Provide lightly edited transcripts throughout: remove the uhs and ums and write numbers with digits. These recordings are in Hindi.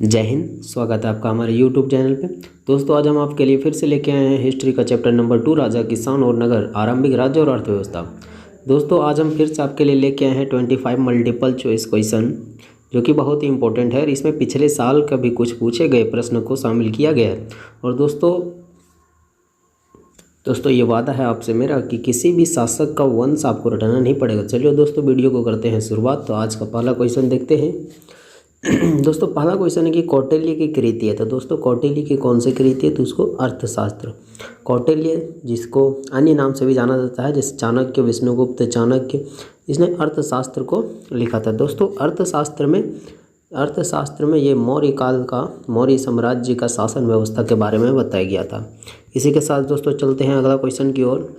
जय हिंद। स्वागत है आपका हमारे YouTube चैनल पे। दोस्तों आज हम आपके लिए फिर से लेके आए हैं हिस्ट्री का चैप्टर नंबर 2 राजा, किसान और नगर, आरंभिक राज्य और अर्थव्यवस्था। दोस्तों आज हम फिर से आपके लिए लेके आए हैं 25 मल्टीपल चॉइस क्वेश्चन, जो कि बहुत ही इंपॉर्टेंट है और इसमें पिछले साल का भी कुछ पूछे गए प्रश्न को शामिल किया गया है। और दोस्तों ये वादा है आपसे मेरा कि किसी भी शासक का वंश आपको रटाना नहीं पड़ेगा। चलिए दोस्तों वीडियो को करते हैं शुरुआत। तो आज का पहला क्वेश्चन देखते हैं। दोस्तों पहला क्वेश्चन है कि कौटिल्य की कृति है। तो दोस्तों कौटिल्य की कौन सी कृति है? तो उसको अर्थशास्त्र। कौटिल्य जिसको अन्य नाम से भी जाना जाता है, जैसे चाणक्य, विष्णुगुप्त चाणक्य, इसने अर्थशास्त्र को लिखा था। दोस्तों अर्थशास्त्र में ये मौर्य काल का, मौर्य साम्राज्य का शासन व्यवस्था के बारे में बताया गया था। इसी के साथ दोस्तों चलते हैं अगला क्वेश्चन की ओर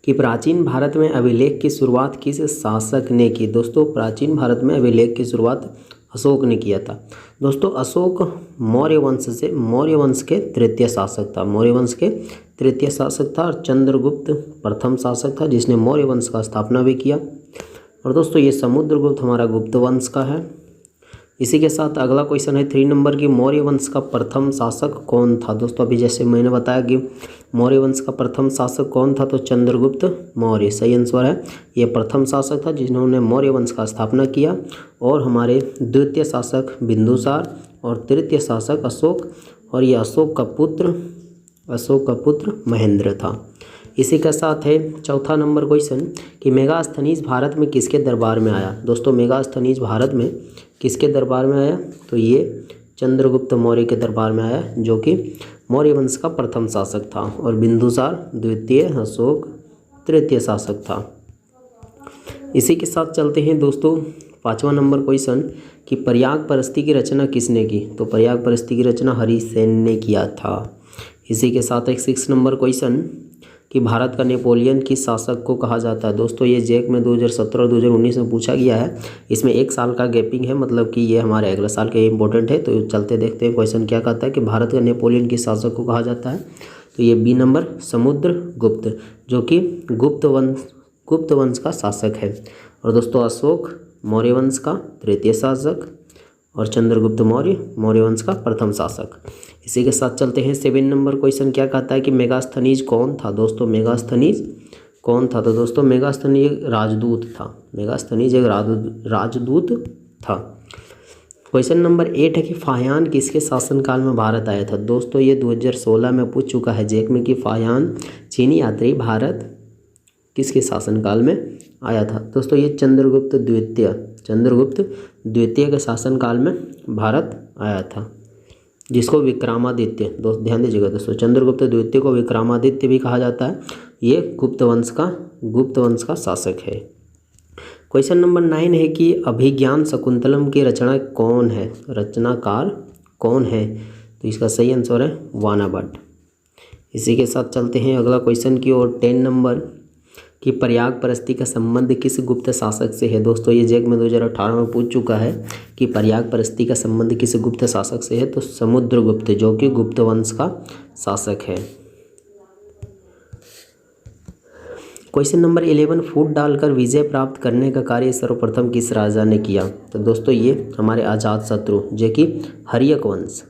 कि प्राचीन भारत में अभिलेख की शुरुआत किस शासक ने की? दोस्तों प्राचीन भारत में अभिलेख की शुरुआत अशोक ने किया था। दोस्तों अशोक मौर्य वंश के तृतीय शासक था। मौर्य वंश के तृतीय शासक था और चंद्रगुप्त प्रथम शासक था, जिसने मौर्य वंश का स्थापना भी किया। और दोस्तों ये समुद्रगुप्त हमारा गुप्त वंश का है। इसी के साथ अगला क्वेश्चन है 3 नंबर की, मौर्य वंश का प्रथम शासक कौन था? दोस्तों अभी जैसे मैंने बताया कि मौर्य वंश का प्रथम शासक कौन था, तो चंद्रगुप्त मौर्य सही आंसर है। ये प्रथम शासक था जिन्होंने मौर्य वंश का स्थापना किया। और हमारे द्वितीय शासक बिंदुसार और तृतीय शासक अशोक, और ये अशोक का पुत्र महेंद्र था। इसी के साथ है 4था नंबर क्वेश्चन कि मेगास्थनीज भारत में किसके दरबार में आया? दोस्तों मेगास्थनीज भारत में किसके दरबार में आया? तो ये चंद्रगुप्त मौर्य के दरबार में आया, जो कि मौर्य वंश का प्रथम शासक था। और बिंदुसार द्वितीय, अशोक तृतीय शासक था। इसी के साथ चलते हैं दोस्तों 5वां नंबर क्वेश्चन कि प्रयागपरस्ती की रचना किसने की? तो प्रयागपरस्ती की रचना हरिसेन ने किया था। इसी के साथ एक 6 नंबर क्वेश्चन कि भारत का नेपोलियन किस शासक को कहा जाता है? दोस्तों ये जेक में 2017 और 2019 में पूछा गया है। इसमें 1 साल का गैपिंग है, मतलब कि ये हमारे अगले साल के इंपॉर्टेंट है। तो चलते देखते हैं क्वेश्चन क्या कहता है कि भारत का नेपोलियन किस शासक को कहा जाता है? तो ये बी नंबर समुद्रगुप्त, जो कि गुप्त वंश का शासक है। और दोस्तों अशोक मौर्य वंश का तृतीय शासक और चंद्रगुप्त मौर्य वंश का प्रथम शासक। इसी के साथ चलते हैं 7 नंबर क्वेश्चन क्या कहता है कि मेगास्थनीज कौन था? दोस्तों मेगास्थनीज कौन था? तो दोस्तों मेगास्थनीज एक राजदूत था। मेगास्थनीज एक राजदूत था। क्वेश्चन नंबर 8 है कि फाहियान किसके शासनकाल में भारत आया था? दोस्तों ये 2016 में पूछ चुका है जेक में कि फाहियान चीनी यात्री भारत किसके शासनकाल में आया था? दोस्तों ये चंद्रगुप्त द्वितीय के शासनकाल में भारत आया था, जिसको विक्रमादित्य, दोस्त ध्यान दीजिएगा दोस्तों, चंद्रगुप्त द्वितीय को विक्रमादित्य भी कहा जाता है। ये गुप्त वंश का शासक है। क्वेश्चन नंबर 9 है कि अभिज्ञान शकुंतलम की रचनाकार कौन है? तो इसका सही आंसर है वानाभट्ट। इसी के साथ चलते हैं अगला क्वेश्चन की ओर 10 नंबर कि प्रयागपरस्ती का संबंध किस गुप्त शासक से है? दोस्तों ये जेक में 2018 में पूछ चुका है कि प्रयागपरस्ती का संबंध किस गुप्त शासक से है? तो समुद्रगुप्त, जो कि गुप्त वंश का शासक है। क्वेश्चन नंबर 11 फूट डालकर विजय प्राप्त करने का कार्य सर्वप्रथम किस राजा ने किया? तो दोस्तों ये हमारे अजात शत्रु, जो कि हर्यक वंश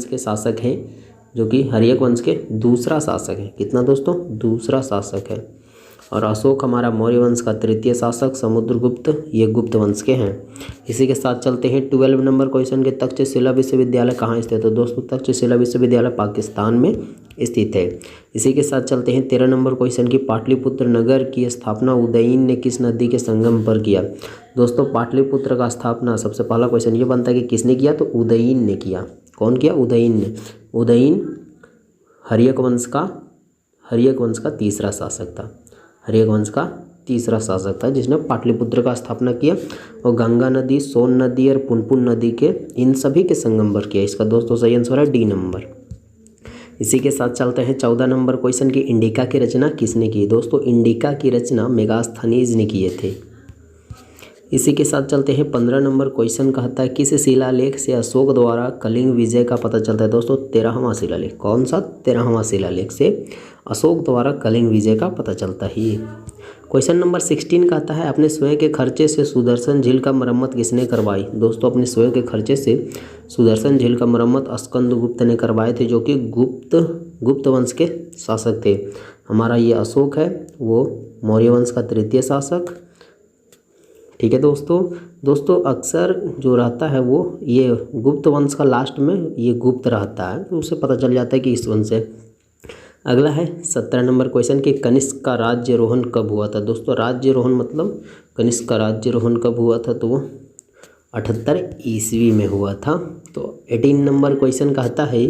के शासक हैं, जो कि हर्यक वंश के दूसरा शासक है। कितना दोस्तों? दूसरा शासक है। और अशोक हमारा मौर्य वंश का तृतीय शासक, समुद्रगुप्त ये गुप्त वंश के हैं। इसी के साथ चलते हैं 12 नंबर क्वेश्चन के तक्षशिला विश्वविद्यालय कहाँ स्थित है? तो दोस्तों तक्षशिला विश्वविद्यालय पाकिस्तान में स्थित है। इसी के साथ चलते हैं 13 नंबर क्वेश्चन की पाटलिपुत्र नगर की स्थापना उदयीन ने किस नदी के संगम पर किया? दोस्तों पाटलिपुत्र का स्थापना, सबसे पहला क्वेश्चन ये बनता है कि किसने किया? तो उदयीन ने किया। कौन किया? उदयीन ने। उदयीन हर्यक वंश का तीसरा शासक था। हर्यक वंश का तीसरा शासक था जिसने पाटलिपुत्र का स्थापना किया और गंगा नदी, सोन नदी और पुनपुन नदी के इन सभी के संगम पर किया। इसका दोस्तों सही आंसर है डी नंबर। इसी के साथ चलते हैं 14 नंबर क्वेश्चन की इंडिका की रचना किसने की? दोस्तों इंडिका की रचना मेगास्थनीज ने किए थे। इसी के साथ चलते हैं 15 नंबर क्वेश्चन कहता है किस शिलालेख से अशोक द्वारा कलिंग विजय का पता चलता है? दोस्तों 13वां शिलालेख। कौन सा? 13वां शिलालेख से अशोक द्वारा कलिंग विजय का पता चलता है। क्वेश्चन नंबर 16 कहता है अपने स्वयं के खर्चे से सुदर्शन झील का मरम्मत किसने करवाई। दोस्तों अपने स्वयं के खर्चे से सुदर्शन झील का मरम्मत स्कंदगुप्त ने करवाए थे, जो कि गुप्त वंश के शासक थे। हमारा ये अशोक है, वो मौर्य वंश का तृतीय शासक। ठीक है दोस्तों अक्सर जो रहता है वो ये गुप्त वंश का लास्ट में ये गुप्त रहता है, तो उससे पता चल जाता है कि इस वंश से। अगला है 17 नंबर क्वेश्चन कि कनिष्क का राज्यरोहण कब हुआ था। दोस्तों राज्यरोहण मतलब कनिष्क का राज्यरोहण कब हुआ था, तो वो 78 ईस्वी में हुआ था। तो 18 नंबर क्वेश्चन कहता है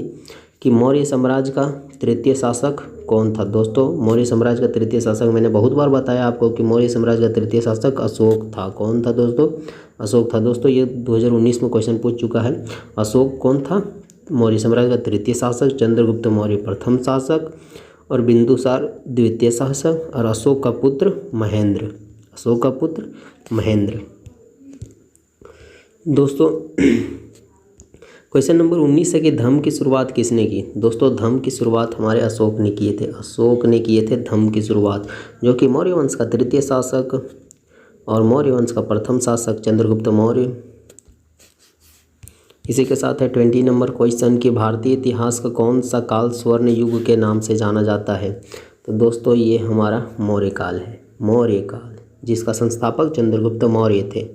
कि मौर्य साम्राज्य का तृतीय शासक कौन था। दोस्तों मौर्य साम्राज्य का तृतीय शासक मैंने बहुत बार बताया आपको कि मौर्य साम्राज्य का तृतीय शासक अशोक था। कौन था दोस्तों, अशोक था। दोस्तों ये 2019 में क्वेश्चन पूछ चुका है। अशोक कौन था, मौर्य साम्राज्य का तृतीय शासक, चंद्रगुप्त मौर्य प्रथम शासक और बिंदुसार द्वितीय शासक और अशोक का पुत्र महेंद्र। अशोक का पुत्र महेंद्र। दोस्तों क्वेश्चन नंबर 19 है कि धम्म की शुरुआत किसने की। दोस्तों धम्म की शुरुआत हमारे अशोक ने किए थे। अशोक ने किए थे धम्म की शुरुआत, जो कि मौर्य वंश का तृतीय शासक और मौर्य वंश का प्रथम शासक चंद्रगुप्त मौर्य। इसी के साथ है 20 नंबर क्वेश्चन कि भारतीय इतिहास का कौन सा काल स्वर्ण युग के नाम से जाना जाता है। तो दोस्तों ये हमारा मौर्य काल है, मौर्य काल, जिसका संस्थापक चंद्रगुप्त मौर्य थे।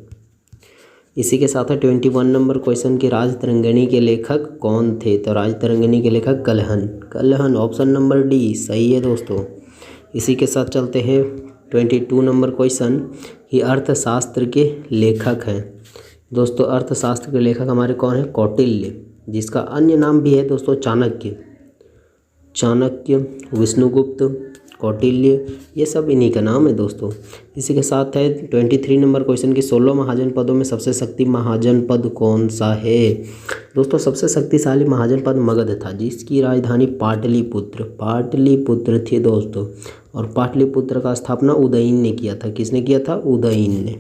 इसी के साथ है 21 नंबर क्वेश्चन कि राजतरंगिणी के लेखक कौन थे। तो राजतरंगिणी के लेखक कल्हन, ऑप्शन नंबर डी सही है दोस्तों। इसी के साथ चलते हैं 22 नंबर क्वेश्चन कि अर्थशास्त्र के लेखक हैं। दोस्तों अर्थशास्त्र के लेखक हमारे कौन है, कौटिल्य, जिसका अन्य नाम भी है दोस्तों चाणक्य, विष्णुगुप्त, कौटिल्य, ये सब इन्हीं का नाम है दोस्तों। इसी के साथ है 23 नंबर क्वेश्चन की 16 महाजनपदों में सबसे शक्ति महाजनपद कौन सा है। दोस्तों सबसे शक्तिशाली महाजनपद मगध था, जिसकी राजधानी पाटलिपुत्र थी दोस्तों। और पाटलिपुत्र का स्थापना उदयन ने किया था। किसने किया था, उदयन ने।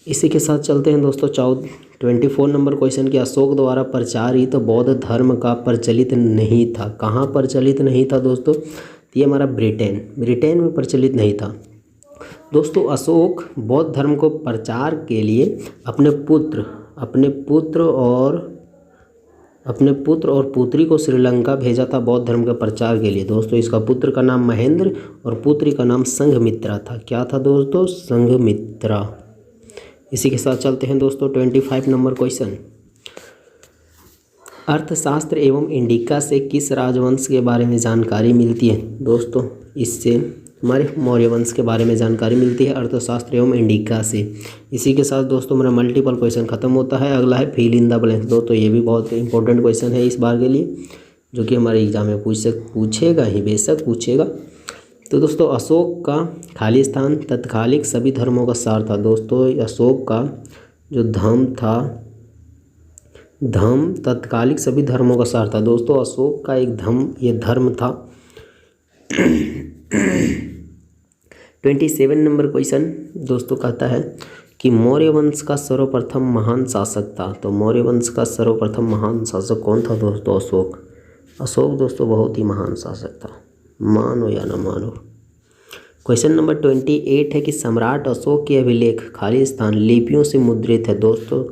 इसी के साथ चलते हैं दोस्तों 24 नंबर क्वेश्चन कि अशोक द्वारा प्रचारित बौद्ध धर्म का प्रचलित नहीं था। कहाँ प्रचलित नहीं था दोस्तों, ये हमारा ब्रिटेन में प्रचलित नहीं था। दोस्तों अशोक बौद्ध धर्म को प्रचार के लिए अपने पुत्र और पुत्री को श्रीलंका भेजा था बौद्ध धर्म के प्रचार के लिए। दोस्तों इसका पुत्र का नाम महेंद्र और पुत्री का नाम संघमित्रा था। क्या था दोस्तों, संघमित्रा। इसी के साथ चलते हैं दोस्तों 25 नंबर क्वेश्चन, अर्थशास्त्र एवं इंडिका से किस राजवंश के बारे में जानकारी मिलती है। दोस्तों इससे हमारे मौर्य वंश के बारे में जानकारी मिलती है, अर्थशास्त्र एवं इंडिका से। इसी के साथ दोस्तों मेरा मल्टीपल क्वेश्चन खत्म होता है। अगला है फिल इन द ब्लैंक्स। दोस्तों ये भी बहुत इंपॉर्टेंट क्वेश्चन है इस बार के लिए, जो कि हमारे एग्जाम में पूछेगा ही, बेशक पूछेगा। तो दोस्तों अशोक का खाली स्थान तत्कालिक सभी धर्मों का सार था। दोस्तों अशोक का जो धम्म तत्कालिक सभी धर्मों का सार था। दोस्तों अशोक का एक धर्म था। 27 नंबर क्वेश्चन दोस्तों कहता है कि मौर्य वंश का सर्वप्रथम महान शासक था। तो मौर्य वंश का सर्वप्रथम महान शासक कौन था दोस्तों, अशोक दोस्तों बहुत ही महान शासक था, मानो या न मानो। क्वेश्चन नंबर 28 है कि सम्राट अशोक के अभिलेख खाली स्थान लिपियों से मुद्रित है। दोस्तों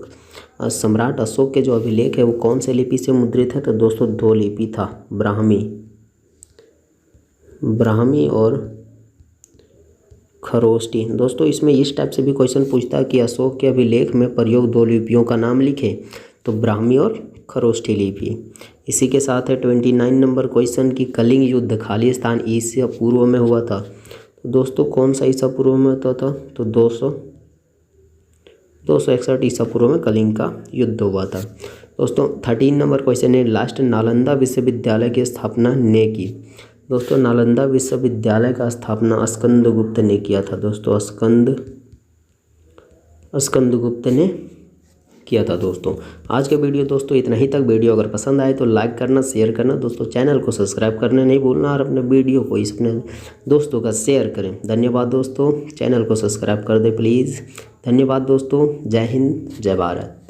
सम्राट अशोक के जो अभिलेख है वो कौन से लिपि से मुद्रित है। तो दोस्तों 2 लिपि था, ब्राह्मी और खरोष्टी। दोस्तों इसमें इस टाइप से भी क्वेश्चन पूछता है कि अशोक के अभिलेख में प्रयोग 2 लिपियों का नाम लिखे, तो ब्राह्मी और खरोष्ठी लिपि। इसी के साथ है 29 नंबर क्वेश्चन की कलिंग युद्ध खाली स्थान ईसा पूर्व में हुआ था। तो दोस्तों कौन सा ईसा पूर्व में होता था, तो 261 ईसा पूर्व में कलिंग का युद्ध हुआ था। दोस्तों 13 नंबर क्वेश्चन है लास्ट नालंदा विश्वविद्यालय की स्थापना ने की। दोस्तों नालंदा विश्वविद्यालय का स्थापना स्कंदगुप्त ने किया था। दोस्तों स्कंदगुप्त ने किया था। दोस्तों आज का वीडियो दोस्तों इतना ही तक। वीडियो अगर पसंद आए तो लाइक करना, शेयर करना, दोस्तों चैनल को सब्सक्राइब करना नहीं भूलना और अपने वीडियो को अपने दोस्तों का शेयर करें। धन्यवाद दोस्तों, चैनल को सब्सक्राइब कर दें प्लीज़। धन्यवाद दोस्तों, जय हिंद जय भारत।